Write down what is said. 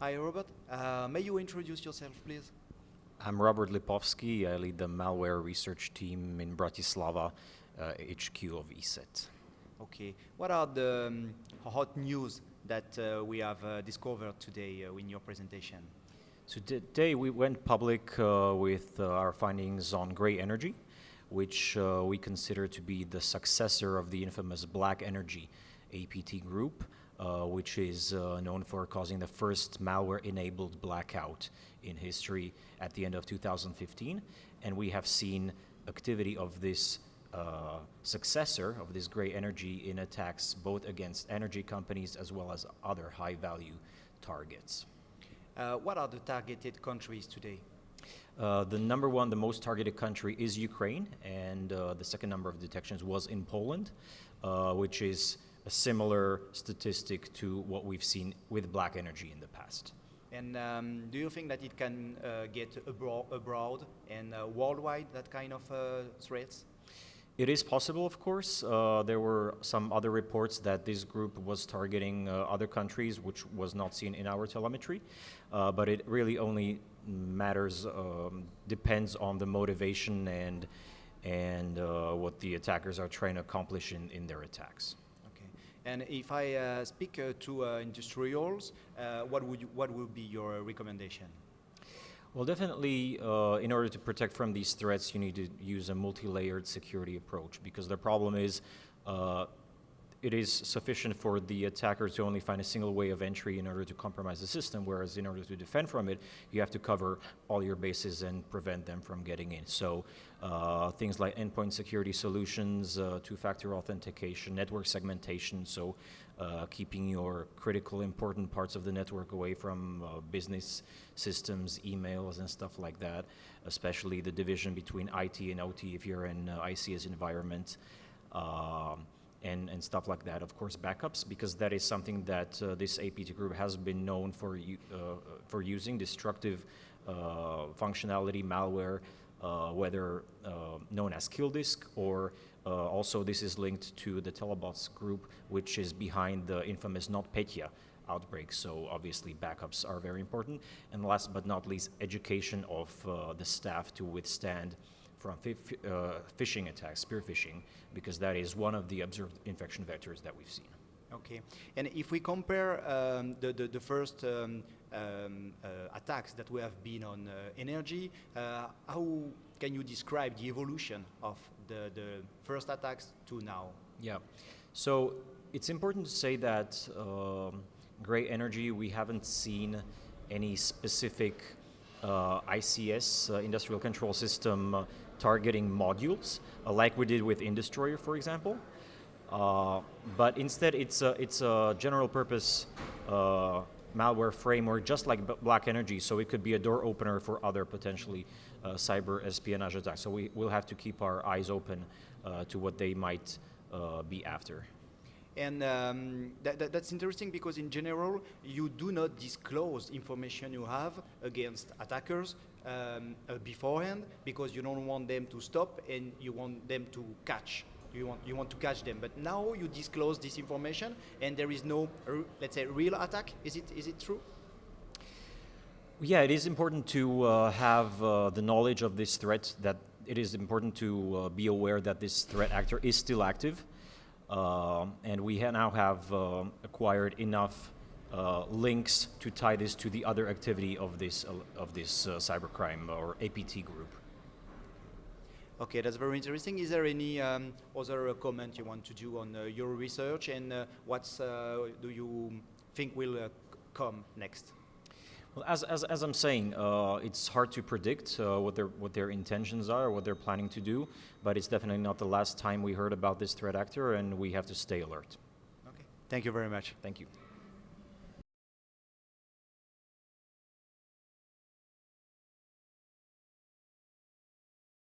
Hi, Robert. May you introduce yourself, please? I'm Robert Lipovsky. I lead the malware research team in Bratislava, HQ of ESET. Okay. What are the hot news that we have discovered today in your presentation? So today we went public with our findings on GreyEnergy, which we consider to be the successor of the infamous Black Energy APT group, which is known for causing the first malware-enabled blackout in history at the end of 2015. And we have seen activity of this successor of this GreyEnergy in attacks both against energy companies as well as other high-value targets. What are the targeted countries today? The number one, the most targeted country is Ukraine, and the second number of detections was in Poland, which is a similar statistic to what we've seen with Black Energy in the past. And do you think that it can get abroad and worldwide, that kind of threats? It is possible, of course. There were some other reports that this group was targeting other countries, which was not seen in our telemetry. But it really only matters, depends on the motivation and what the attackers are trying to accomplish in their attacks. Okay. And if I speak to industrials, what would be your recommendation? Well, definitely, in order to protect from these threats, you need to use a multi-layered security approach, because the problem is it is sufficient for the attacker to only find a single way of entry in order to compromise the system, whereas in order to defend from it, you have to cover all your bases and prevent them from getting in. So things like endpoint security solutions, two-factor authentication, network segmentation, so keeping your critical important parts of the network away from business systems, emails and stuff like that, especially the division between IT and OT if you're in ICS environment. And stuff like that. Of course, backups, because that is something that this APT group has been known for using, destructive functionality, malware, whether known as kill disk, or also this is linked to the Telebots group, which is behind the infamous NotPetya outbreak. So obviously backups are very important. And last but not least, education of the staff to withstand from phishing attacks, spear phishing, because that is one of the observed infection vectors that we've seen. Okay, and if we compare the first attacks that we have been on energy, how can you describe the evolution of the first attacks to now? Yeah, so it's important to say that GreyEnergy, we haven't seen any specific ICS, industrial control system, targeting modules, like we did with Indestroyer, for example. But instead, it's a general purpose malware framework, just like Black Energy, so it could be a door opener for other potentially cyber espionage attacks. So we will have to keep our eyes open to what they might be after. And that's interesting, because in general, you do not disclose information you have against attackers beforehand, because you don't want them to stop and you want them to catch. You want to catch them. But now you disclose this information and there is no, let's say, real attack. Is it true? Yeah, it is important to have the knowledge of this threat, that it is important to be aware that this threat actor is still active. And we now have acquired enough links to tie this to the other activity of this cybercrime or APT group. Okay, that's very interesting. Is there any other comment you want to do on your research, and what do you think will come next? Well, as I'm saying, it's hard to predict what their intentions are, what they're planning to do, but it's definitely not the last time we heard about this threat actor, and we have to stay alert. Okay. Thank you very much. Thank you.